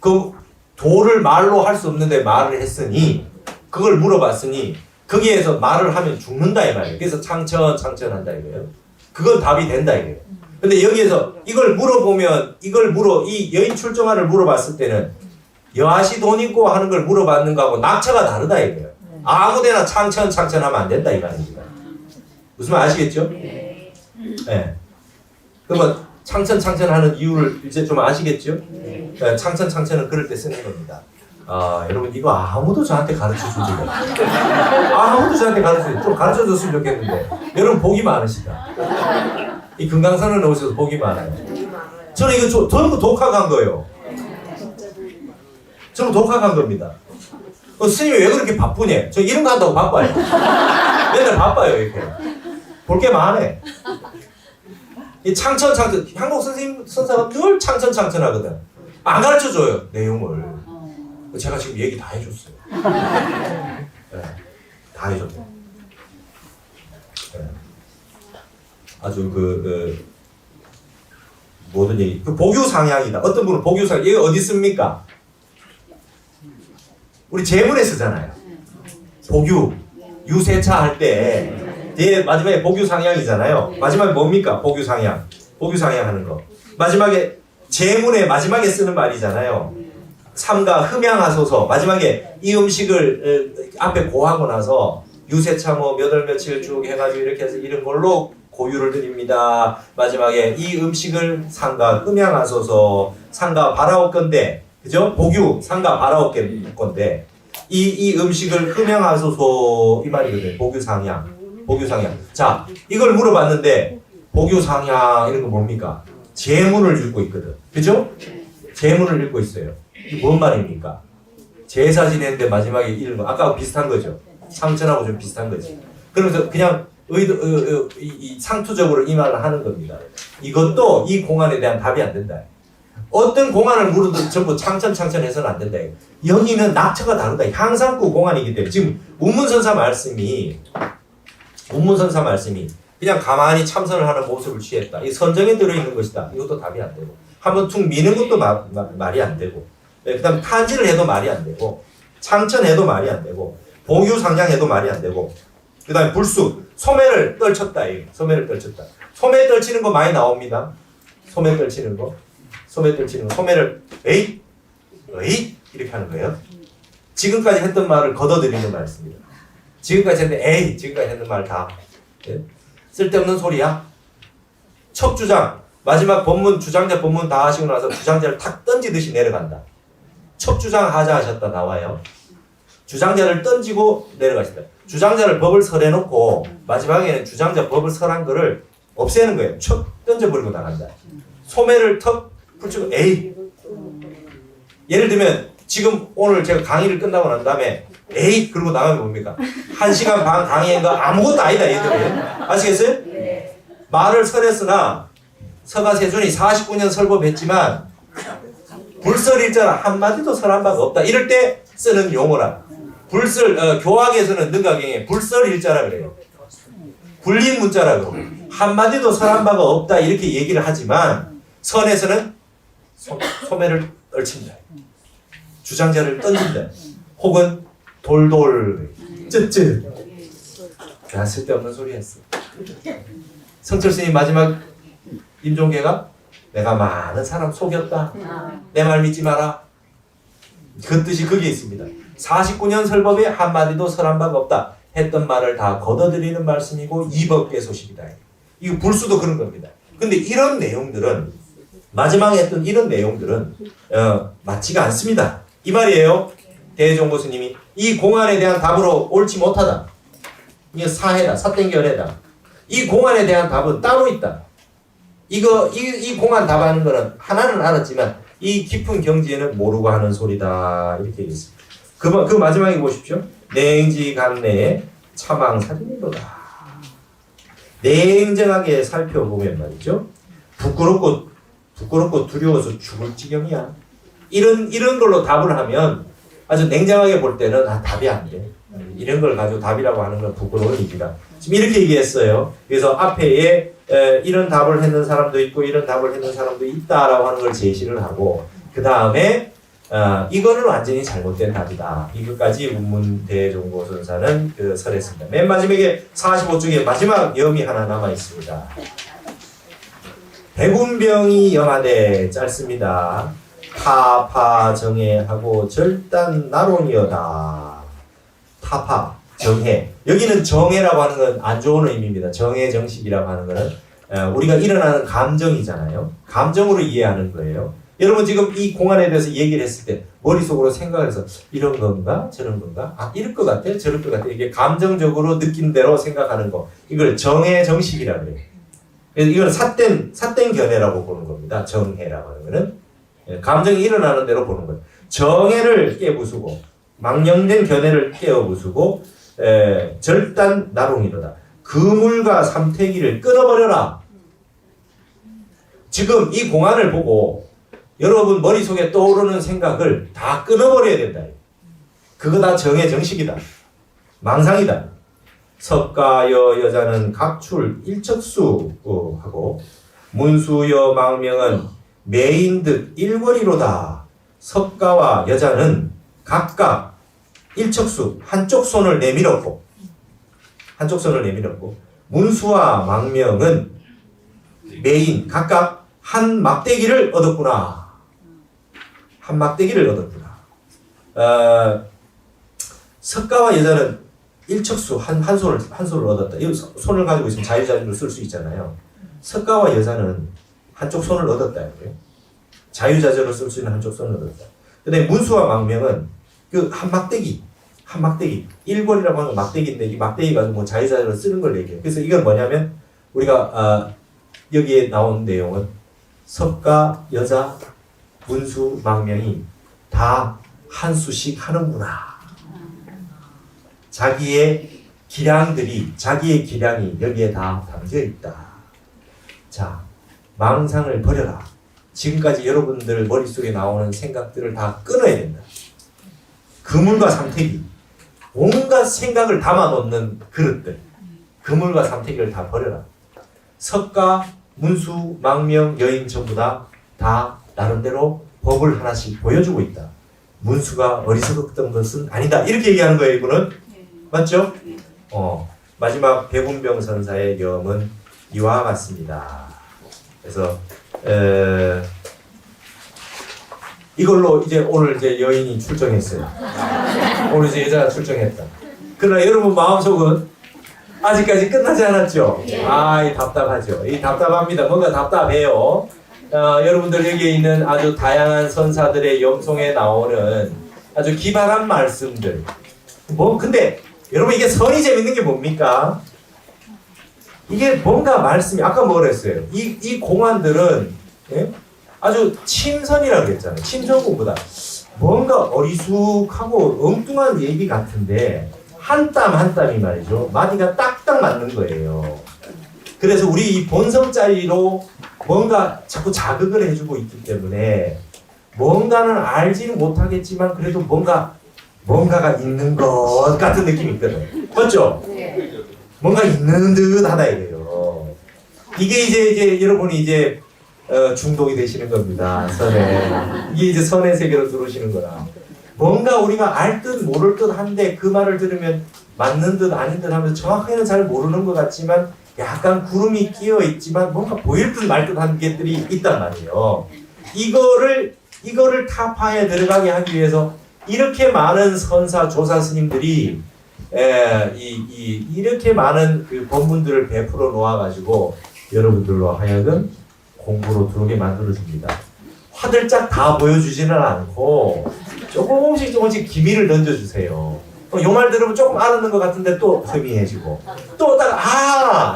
그 도를 말로 할 수 없는데 말을 했으니 그걸 물어봤으니 거기에서 말을 하면 죽는다 이 말이에요. 그래서 창천 한다 이거예요. 그건 답이 된다 이거예요. 근데 여기에서 이걸 물어보면 이 여인 출정화를 물어봤을 때는 여하시 돈 있고 하는 걸 물어봤는 거하고 낙처가 다르다 이거예요. 아무데나 창천하면 안 된다 이 말입니다. 무슨 말 아시겠죠? 네. 그러면 창천하는 이유를 이제 좀 아시겠죠? 창천은 그럴 때 쓰는 겁니다. 여러분 이거 아무도 저한테 가르쳐 주지 아무도 저한테 좀 가르쳐 줬으면 좋겠는데 여러분 복이 많으시다. 이 금강산을 오셔서 복이 많아요. 저는 이거 전부 독학한 거예요. 전부 독학한 겁니다. 스님이 왜 그렇게 바쁘냐? 저 이런 거 한다고 바빠요. 맨날 바빠요 이렇게. 볼 게 많네. 이 창천 한국 선사가 늘 창천하거든. 안 가르쳐 줘요 내용을. 제가 지금 얘기 다 해줬어요. 네, 다 해줬어요. 네. 아주 모든 얘기. 복유상향이다. 어떤 분은 복유상향. 이게 어디 씁니까? 우리 제문에 쓰잖아요. 복유, 유세차 할 때 뒤에 마지막에 복유상향이잖아요. 마지막에 뭡니까? 복유상향 하는 거. 마지막에 제문에 마지막에 쓰는 말이잖아요. 삼가 흠양하소서. 마지막에 이 음식을 앞에 고하고 나서 유세차 몇 월 며칠 쭉 해가지고 이렇게 해서 이런 걸로 고유를 드립니다. 마지막에 이 음식을 삼가 흠양하소서. 삼가 바라올 건데, 그죠? 복유 삼가 바라올 건데 이 음식을 흠양하소서 이 말이거든요. 복유상향. 자, 이걸 물어봤는데 복유상향 이런 거 뭡니까? 제문을 읽고 있거든. 그죠? 제문을 읽고 있어요. 이게 뭔 말입니까? 제사 지내는데 마지막에 이런 거 아까 비슷한 거죠. 상천하고 좀 비슷한 거지. 그러면서 그냥 이 상투적으로 이 말을 하는 겁니다. 이것도 이 공안에 대한 답이 안 된다. 어떤 공안을 물어도 전부 창천해서는 안 된다. 여기는 낙처가 다르다. 향상구 공안이기 때문에 지금 운문선사 말씀이 그냥 가만히 참선을 하는 모습을 취했다. 이 선정에 들어있는 것이다. 이것도 답이 안 되고 한번 툭 미는 것도 말이 안 되고 그 다음 탄지를 해도 말이 안 되고 창천해도 말이 안 되고 복유상향해도 말이 안 되고 그 다음에 불수 소매를 떨쳤다. 소매를 떨쳤다. 소매 떨치는 거 많이 나옵니다. 소매 떨치는 거 소매를 에잇 이렇게 하는 거예요. 지금까지 했던 말을 걷어들이는 말씀입니다. 지금까지 했던 말 다 쓸데없는 소리야. 첫 주장 마지막 법문 주장자 법문 다 하시고 나서 주장자를 탁 던지듯이 내려간다. 첫 주장 하자 하셨다 나와요. 주장자를 던지고 내려가시다. 주장자를 법을 설해놓고 마지막에는 주장자 법을 설한 거를 없애는 거예요. 척 던져버리고 나간다. 소매를 턱 풀치고 예를 들면 지금 오늘 제가 강의를 끝나고 난 다음에 그러고 나가면 뭡니까? 1시간 반 강의한 거 아무것도 아니다 얘들은. 아시겠어요? 네. 말을 설했으나 서가세존이 49년 설법했지만 불설일자라 한마디도 설한 바가 없다. 이럴 때 쓰는 용어라. 교학에서는 능가경에 불설일자라 그래요. 불린 문자라 그러고 한마디도 설한 바가 없다 이렇게 얘기를 하지만 선에서는 소매를 떨친다. 주장자를 던진다. 혹은 돌돌 쯧쯧. 쓸데없는 소리 했어. 성철 스님 마지막 임종계가 내가 많은 사람 속였다. 내 말 믿지 마라. 그 뜻이 거기에 있습니다. 49년 설법에 한마디도 설한 바가 없다. 했던 말을 다 걷어들이는 말씀이고 이법계 소식이다. 이거 불수도 그런 겁니다. 근데 이런 내용들은 마지막에 했던 이런 내용들은 맞지가 않습니다. 이 말이에요. 대종고 스님이 이 공안에 대한 답으로 옳지 못하다. 이게 사해다. 사땡결해다. 이 공안에 대한 답은 따로 있다. 이 공안 답하는 거는 하나는 알았지만 이 깊은 경지에는 모르고 하는 소리다. 이렇게 얘기했습니다. 그 마지막에 보십시오. 냉지 간내에 차망사진이로다. 냉정하게 살펴보면 말이죠. 부끄럽고 두려워서 죽을 지경이야. 이런 걸로 답을 하면 아주 냉정하게 볼 때는 답이 안 돼. 이런 걸 가지고 답이라고 하는 건 부끄러운 일이다. 지금 이렇게 얘기했어요. 그래서 앞에 이런 답을 했는 사람도 있고 이런 답을 했는 사람도 있다라고 하는 걸 제시를 하고 그 다음에 이거는 완전히 잘못된 답이다. 이것까지 운문대종고 선사는 설했습니다. 맨 마지막에 45쪽에 마지막 염이 하나 남아 있습니다. 백운병이 염하되 짧습니다. 타파 정해하고 절단 나론이여다. 타파 정해. 여기는 정해라고 하는 건 안 좋은 의미입니다. 정해 정식이라고 하는 거는 우리가 일어나는 감정이잖아요. 감정으로 이해하는 거예요. 여러분 지금 이 공안에 대해서 얘기를 했을 때 머릿속으로 생각을 해서 이런 건가 저런 건가 아 이럴 것 같아 저럴 것 같아 이게 감정적으로 느낀 대로 생각하는 거 이걸 정해 정식이라고 그래요. 그래서 이건 삿된 견해라고 보는 겁니다. 정해라고 하는 거는 감정이 일어나는 대로 보는 거예요. 정해를 깨부수고 망령된 견해를 깨어부수고 절단 나롱이로다. 그물과 삼태기를 끊어버려라. 지금 이 공안을 보고 여러분 머릿속에 떠오르는 생각을 다 끊어버려야 된다. 그거 다 정해 정식이다. 망상이다. 석가여 여자는 각출 일척수하고 문수여 망명은 매인듯 일거리로다. 석가와 여자는 각각 일척수 한쪽 손을 내밀었고 문수와 망명은 매인 각각 한 막대기를 얻었구나. 석가와 여자는 일척수 한 손을 얻었다. 이 손을 가지고 있으면 자유자재로 쓸 수 있잖아요. 석가와 여자는 한쪽 손을 얻었다. 자유자재로 쓸 수 있는 한쪽 손을 얻었다. 근데 문수와 망명은 그 한 막대기 일권이라고 하는 막대기인데 이 막대기 가지고 뭐 자유자재로 쓰는 걸 얘기해요. 그래서 이건 뭐냐면 우리가 여기에 나온 내용은 석가, 여자, 문수, 망명이 다 한 수씩 하는구나. 자기의 기량이 여기에 다 담겨 있다. 자, 망상을 버려라. 지금까지 여러분들 머릿속에 나오는 생각들을 다 끊어야 된다. 그물과 삼태기, 온갖 생각을 담아놓는 그릇들, 그물과 삼태기를 다 버려라. 석가, 문수, 망명, 여인 전부 다 나름대로 법을 하나씩 보여주고 있다. 문수가 어리석었던 것은 아니다. 이렇게 얘기하는 거예요, 이분은. 맞죠? 마지막 백운병 선사의 염은 이와 같습니다. 그래서 이걸로 이제 오늘 이제 여인이 출정했어요. 오늘 이제 여자가 출정했다. 그러나 여러분 마음속은 아직까지 끝나지 않았죠? 이 답답하죠. 이 답답합니다. 뭔가 답답해요. 여러분들 여기에 있는 아주 다양한 선사들의 염송에 나오는 아주 기발한 말씀들. 근데 여러분 이게 선이 재밌는 게 뭡니까? 이게 뭔가 말씀이 아까 뭐라 했어요? 이 공안들은 아주 침선이라고 했잖아요. 침선 공부다. 뭔가 어리숙하고 엉뚱한 얘기 같은데 한 땀 한 땀이 말이죠. 마디가 딱딱 맞는 거예요. 그래서 우리 이 본성짜리로 뭔가 자꾸 자극을 해주고 있기 때문에 뭔가는 알지는 못하겠지만 그래도 뭔가가 있는 것 같은 느낌이 있거든. 맞죠? 뭔가 있는 듯 하다 이래요. 이게 이제 여러분이 이제 중독이 되시는 겁니다. 선에. 이게 이제 선의 세계로 들어오시는 거라. 뭔가 우리가 알 듯 모를 듯 한데 그 말을 들으면 맞는 듯 아닌 듯 하면서 정확하게는 잘 모르는 것 같지만 약간 구름이 끼어 있지만 뭔가 보일 듯 말 듯 한 게들이 있단 말이에요. 이거를 타파에 들어가게 하기 위해서 이렇게 많은 선사 조사 스님들이 이렇게 많은 그 법문들을 베풀어 놓아가지고 여러분들로 하여금 공부로 들어오게 만들어줍니다. 화들짝 다 보여주지는 않고 조금씩 기미를 던져주세요. 요 말 들으면 조금 알았는 것 같은데 또 희미해지고 또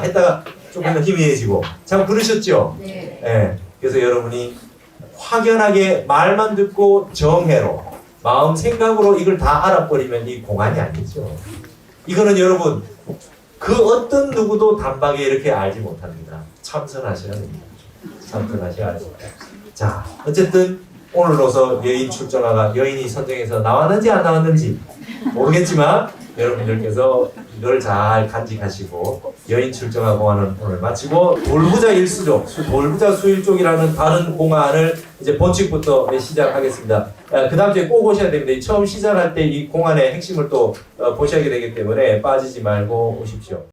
했다가 조금 더 희미해지고 참 그러셨죠? 네. 그래서 여러분이 확연하게 말만 듣고 정해로 마음 생각으로 이걸 다 알아버리면 이 공안이 아니죠. 이거는 여러분 그 어떤 누구도 단박에 이렇게 알지 못합니다. 참선하셔야 됩니다. 참선하셔야 됩니다. 자, 어쨌든 오늘로서 여인 출정화가 여인이 선정해서 나왔는지 안 나왔는지 모르겠지만 여러분들께서 이걸 잘 간직하시고 여인 출정화 공안은 오늘 마치고 돌부자 일수족, 돌부자 수일족이라는 다른 공안을 이제 본칙부터 시작하겠습니다. 그 다음 주에 꼭 오셔야 됩니다. 처음 시작할 때 이 공안의 핵심을 또 보셔야 되기 때문에 빠지지 말고 오십시오.